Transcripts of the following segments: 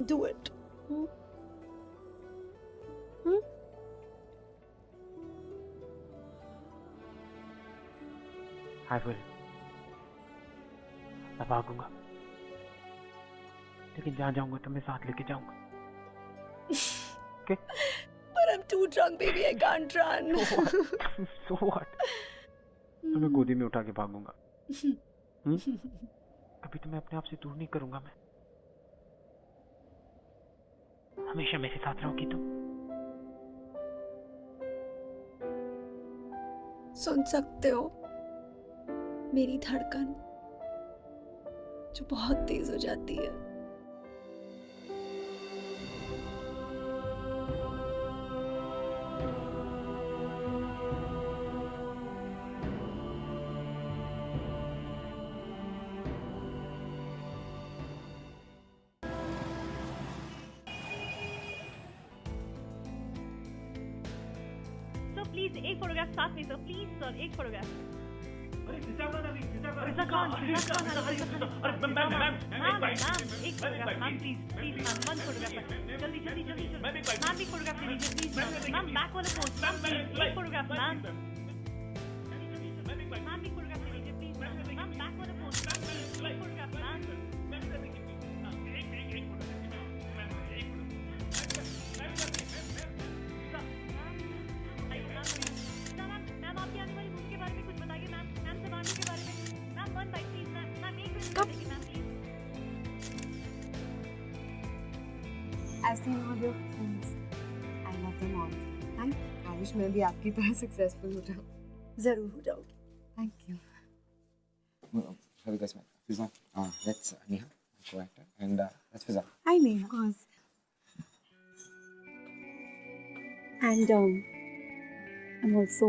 Do it. Hmm? I will. मैं भागूंगा, लेकिन जहाँ जाऊंगा तो मैं साथ लेके जाऊंगा. Okay? But I'm too drunk, baby. I can't run. So what? So what? तो मैं गोदी में उठा के भागूंगा. कभी तो मैं अपने आप से दूर नहीं करूंगा. मैं हमेशा मेरे साथ रहोगी तुम. सुन सकते हो मेरी धड़कन जो बहुत तेज हो जाती है. प्लीज एक फोटोग्राफ साथ में सर. प्लीज सर एक फोटोग्राफ. अरे रिजा मैम एक photograph ma'am. Please ma'am one photograph. जल्दी जल्दी जल्दी मैम एक फोटोग्राफ ले लीजिए प्लीज. मैम बैक वाला पोज मैम. एक फोटोग्राफ मैम. मैम एक फोटोग्राफ ले लीजिए प्लीज. मैम बैक वाला पोज मैम. एक photograph ma'am. I've seen all your films. I love them all. Thank you. I wish मैं भी आपकी तरह successful हो जाऊँ. जरूर हो जाओगी. Thank you. Have you guys met? Fiza. That's Neha, co-actor, and that's Fiza. Hi Neha. Of course. And I'm also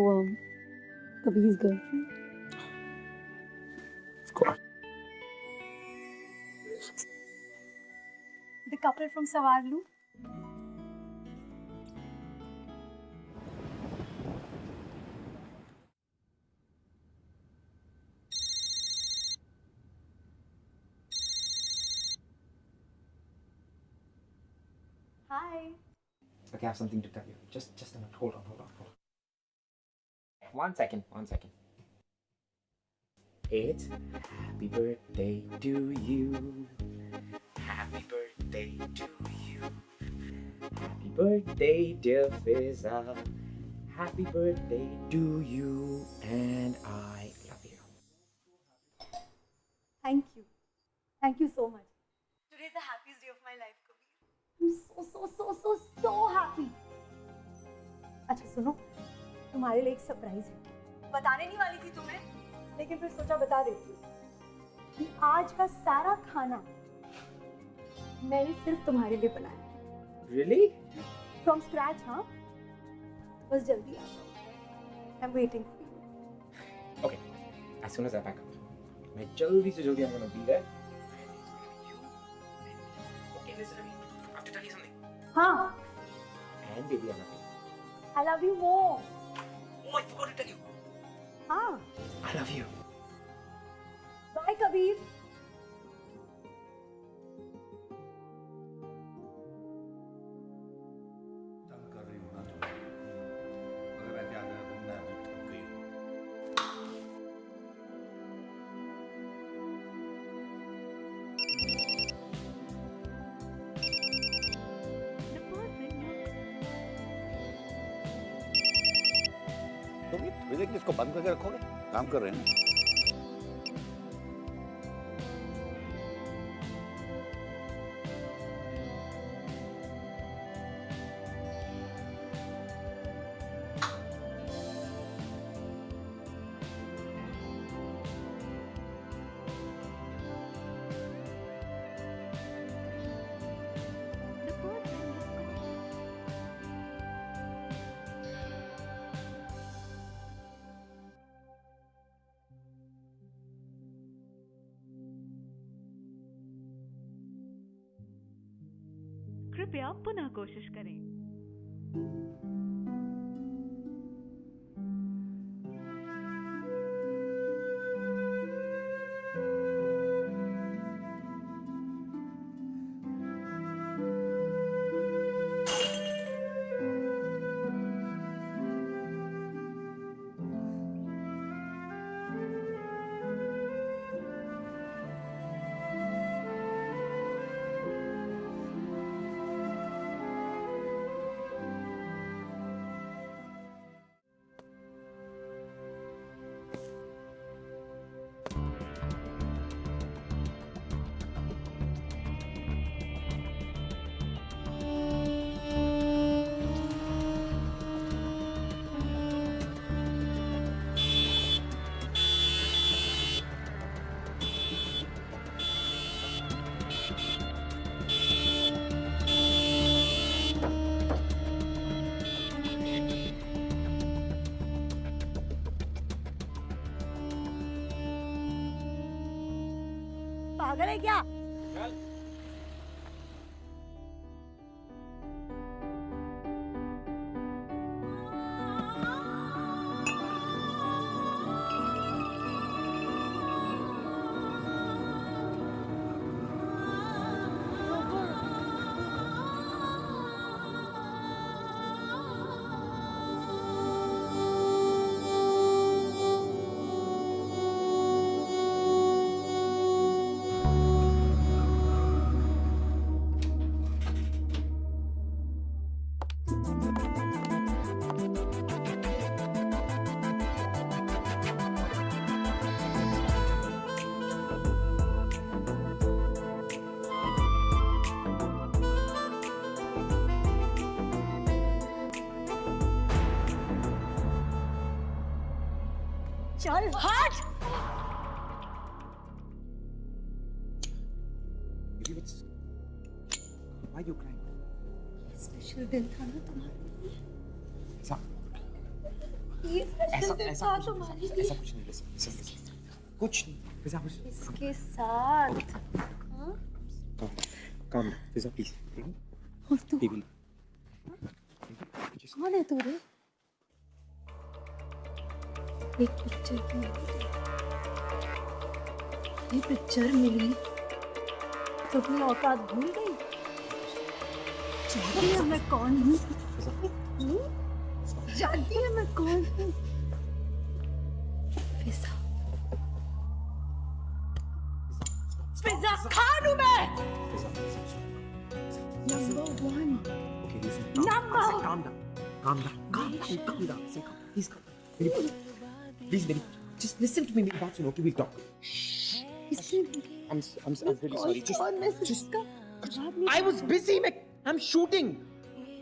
Kabir's girlfriend. Of course. The couple from Sawarlu. Hi. Okay, I have something to tell you. Just a minute. Hold on. One second. It's happy birthday to you. Happy birthday to you. Happy birthday, dear Fiza. Happy birthday to you, and I love you. Thank you. Thank you so much. Today is the happiest day of my life, Kabir. I'm so happy. अच्छा सुनो, तुम्हारे लिए एक surprise है. बताने नहीं वाली थी तुम्हें, लेकिन फिर सोचा बता देती हूँ कि आज का सारा खाना मैंने सिर्फ तुम्हारे लिए बनाया. Really? From scratch, हाँ? बस जल्दी आ जाओ. I'm waiting for you. Okay. As soon as I pack up, मैं जल्दी से जल्दी I'm gonna be there. Okay, listen to me. I have to tell you something. हाँ. And baby, I love you. I love you more. Oh, I forgot to tell you. हाँ. I love you. Bye, Kabir. तुम ये थोड़ी देर इसको बंद करके रखोगे? काम कर रहे हैं ना? कृपया पुनः कोशिश करें. पागल है क्या? चल हट। Baby, why are you crying? Special दिन था ना तुम्हारे लिए। ऐसा ये स्पेशल दिन था तुम्हारे लिए। ऐसा कुछ नहीं, listen, कुछ नहीं, फिजा कुछ इसके साथ हाँ? calm down, फिजा please, और तू baby, कौन है तू रे? एक पिक्चर मिली, ये पिक्चर मिली तो अपनी औकात भूल गई। जानती है मैं कौन हूँ? जानती है मैं कौन हूँ? पिज़्ज़ा पिज़्ज़ा खान हूँ मैं। Number 1 okay, listen, Number- calm down, please calm, please baby, just listen to me, मेरी बात सुनो, okay, we'll talk. I'm really sorry, just I was busy, I'm shooting.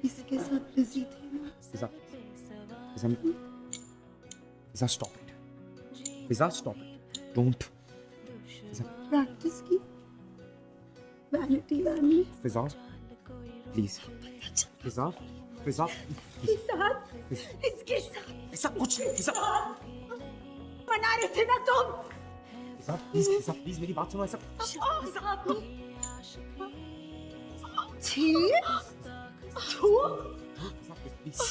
इसके साथ बिजी थे ना। Fiza, stop it. Fiza, stop it. Don't. Fiza, practice की vanity van में Fiza, please. Fiza, Fiza, इसके साथ इसके साथ ऐसा कुछ नहीं, Fiza. बना रहे थे ना तुम। Fiza, please, मेरी बात सुनो, ऐसा. छी छू Fiza, please.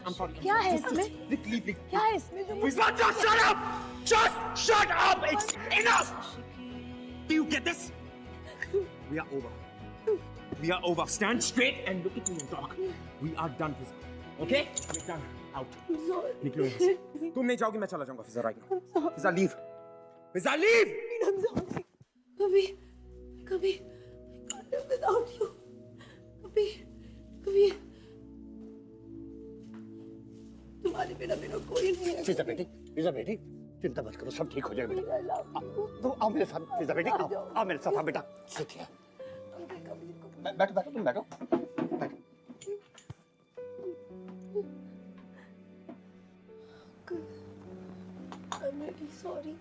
I'm sorry. क्या है इसमें? Leave. क्या है इसमें जो Fiza, just shut up! Just shut up! It's enough! Do you get this? We are over. Stand straight and look at me and talk. We are done, Fiza. Okay? We're done. Out. निकलो यहाँ से. तुम नहीं जाओगी, मैं चला जाऊँगा, Fiza, right now. Fiza, leave. Fiza, leave! कभी without you कभी तुम्हारे बिना मेरा कोई नहीं है। फिजा बेटी चिंता मत करो, सब ठीक हो जाएगा बेटा। तो आओ मेरे साथ, फिजा बेटी आओ मेरे साथ, आओ बेटा। बैठो तुम बैठो। I'm really sorry।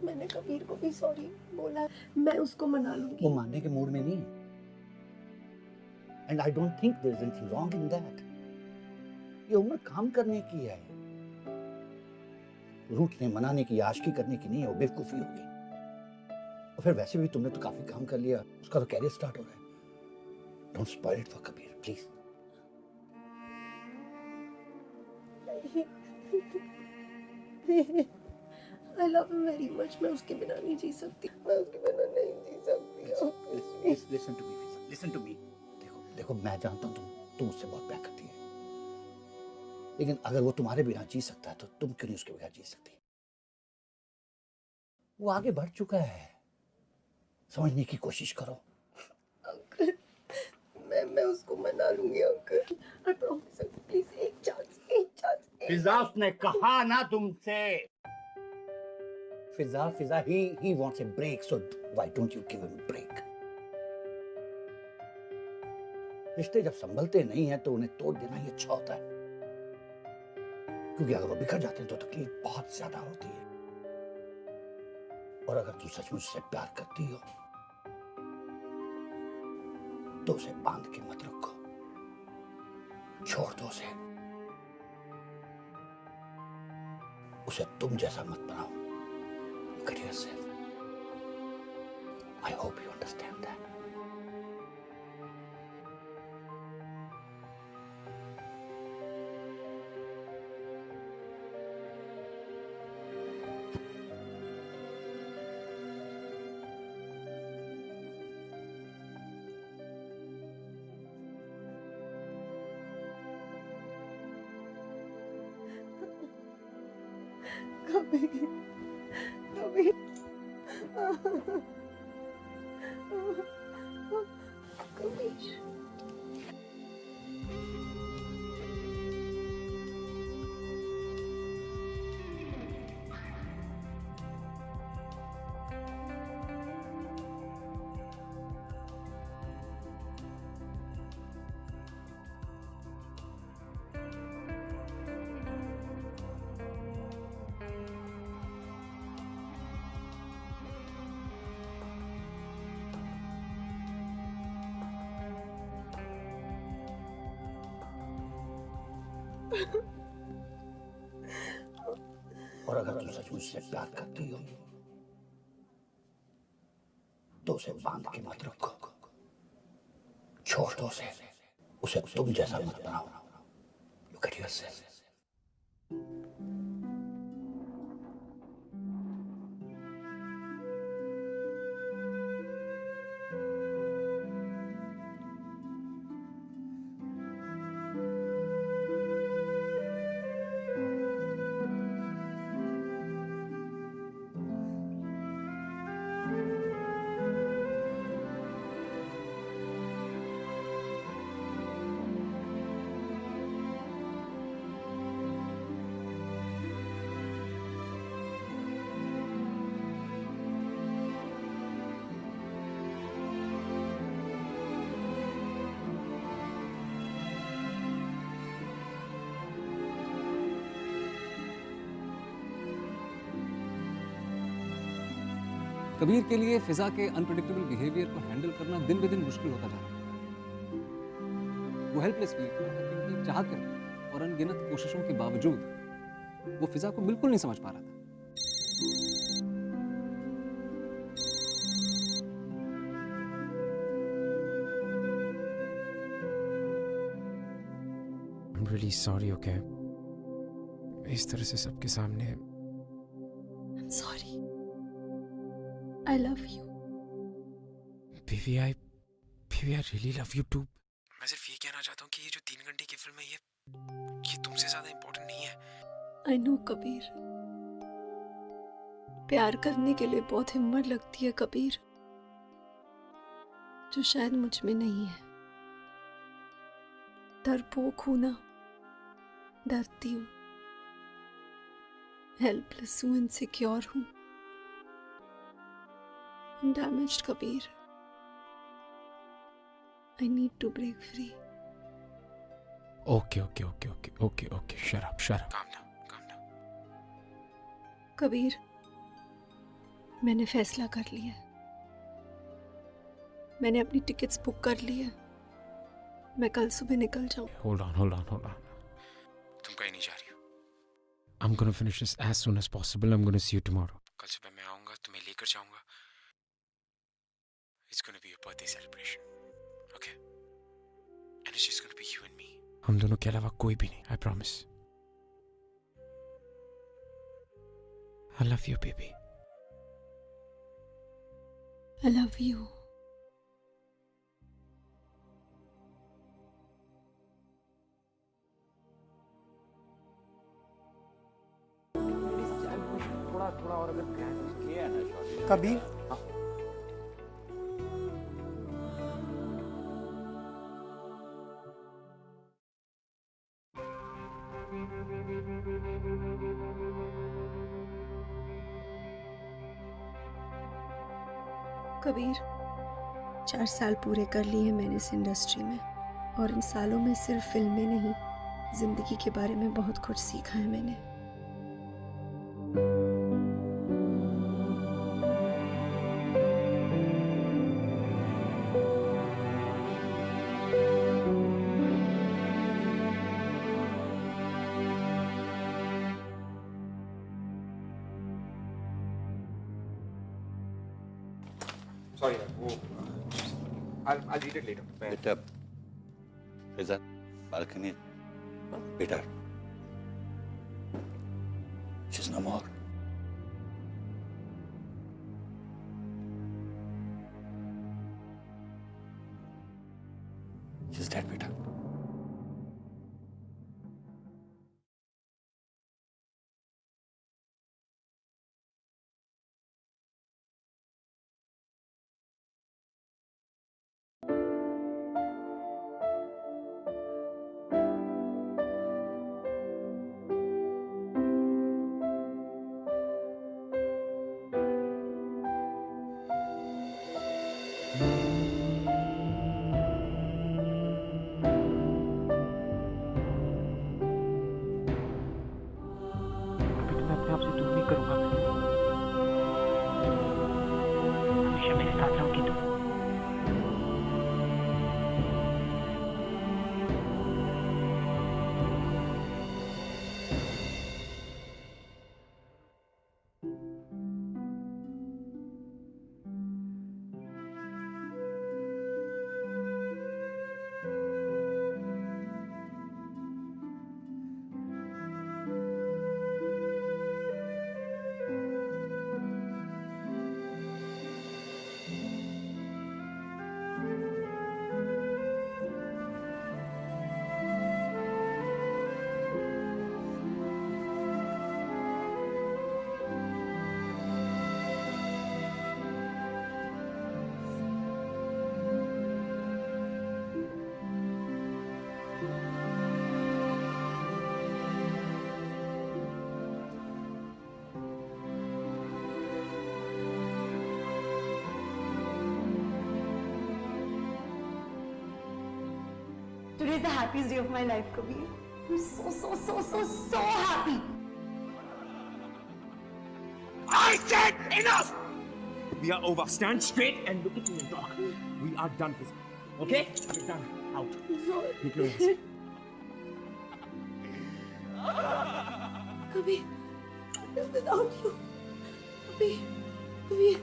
मैंने कबीर को भी सॉरी बोला, मैं उसको मना लूंगी। वो मानने के मूड में नहीं, and I don't think there is anything wrong in that. ये उम्र काम करने की है, रूठने मनाने की, आशिकी करने की नहीं है, वो बेवकूफी हो गई। और फिर वैसे भी तुमने तो काफी काम कर लिया, उसका तो कैरियर स्टार्ट हो रहा है। Don't spoil it for Kabir please. I love him very much। मैं उसके बिना नहीं जी सकती। Listen to me, Fiza, listen to me। देखो मैं जानता हूँ तुम उससे बहुत प्यार करती है, लेकिन अगर वो तुम्हारे बिना जी सकता है तो तुम क्यों नहीं उसके बगैर जी सकती? वो आगे बढ़ चुका है, समझने की कोशिश करो। अंकल मैं उसको मना लूंगी uncle. I promise uncle, please एक चांस। फिजा, उसने कहा ना तुमसे। फिजा, he wants a break, so why don't you give him a break? रिश्ते जब संभलते नहीं हैं तो उन्हें तोड़ देना ही अच्छा होता है, क्योंकि अगर वो बिखर जाते हैं तो तकलीफ बहुत ज्यादा होती है। और अगर तू सचमुच से प्यार करती हो तो उसे बांध के मत रखो, छोड़ दो उसे तुम जैसा मत बनाओ। Look at yourself. I hope you understand that. Kabir, Kabir, Kabir. और अगर तुम सचमुच से प्यार करती हो तो उसे बांध के मत रखो, छोड़ दो उसे तुम जैसा मत बनाओ। Look at yourself. कबीर के लिए फिजा के अनप्रेडिक्टेबल बिहेवियर को हैंडल करना दिन ब दिन मुश्किल होता जा रहा है। वो हेल्पलेस फील कर रहा था क्योंकि चाह कर और अनगिनत कोशिशों के बावजूद वो फिजा को बिल्कुल नहीं समझ पा रहा था। I'm really sorry, okay? इस तरह से सबके सामने I'm sorry. I love you. Baby, I really love you too. मैं सिर्फ ये कहना चाहता हूँ कि ये जो 3 घंटे की फिल्म है ये तुमसे ज्यादा इम्पोर्टेंट नहीं है। I know Kabir. प्यार करने के लिए बहुत हिम्मत लगती है कबीर, जो शायद मुझ में नहीं है। डरपोक हूं ना, डरती हूँ, हेल्पलेस हूँ, इनसिक्योर हूँ, damaged Kabir. I need to break free. Okay. Shut up. Calm down. Kabir, मैंने फैसला कर लिया है। मैंने अपनी टिकट्स बुक कर ली है। मैं कल सुबह निकल जाऊँ। Hold on. तुम कहीं नहीं जा रही हो। I'm gonna finish this as soon as possible. I'm gonna see you tomorrow. कल सुबह मैं आऊँगा, तुम्हें लेकर जाऊँगा। It's gonna be a birthday celebration, okay? And it's just gonna be you and me. हम दोनों के अलावा कोई भी नहीं, I promise. I love you, baby. I love you. Kabir, Kabir, 4 साल पूरे कर लिए हैं मैंने इस इंडस्ट्री में, और इन सालों में सिर्फ फिल्में नहीं, जिंदगी के बारे में बहुत कुछ सीखा है मैंने। सॉरी यार, वो I'll read it later. बेटा फिजा बालकनी बेटा she's no more. She's dead बेटा. कभी तुम्हें अपने आप से दूर नहीं करूंगा मैं। हमेशा मेरे साथ रहोगी तुम। Today is the happiest day of my life, Kabir. I'm so happy. I said enough! We are over. Stand straight and look at me and talk. We are done, Fiza. Okay? We're done. Out. Take your hands. Kabir, I live without you. Kabir.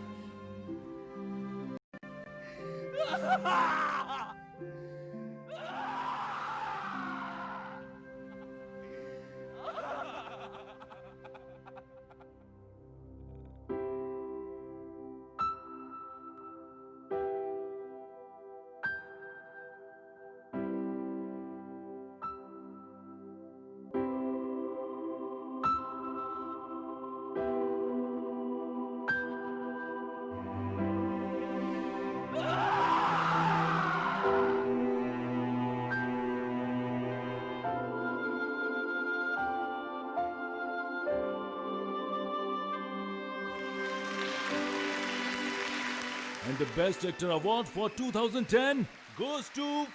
And the Best Actor Award for 2010 goes to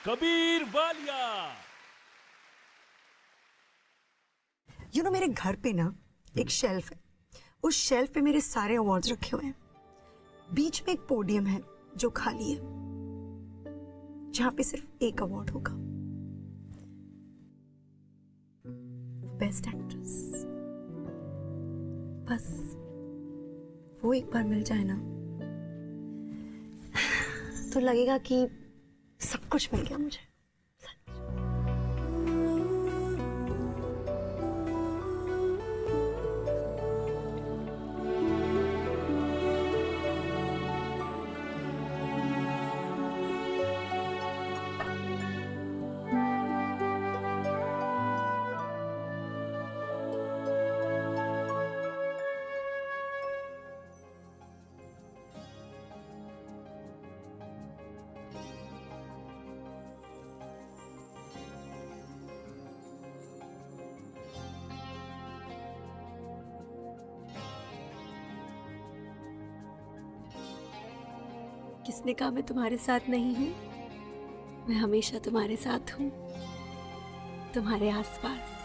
Kabir Walia. You know, मेरे घर पे ना एक shelf है। उस shelf पे मेरे सारे अवार्ड्स रखे हुए हैं। बीच में एक पोडियम है जो खाली है, जहां पे सिर्फ एक अवार्ड होगा, बेस्ट एक्ट्रेस। बस वो एक बार मिल जाए ना तो लगेगा कि सब कुछ मिल गया मुझे। किसने कहा मैं तुम्हारे साथ नहीं हूँ? मैं हमेशा तुम्हारे साथ हूँ, तुम्हारे आसपास।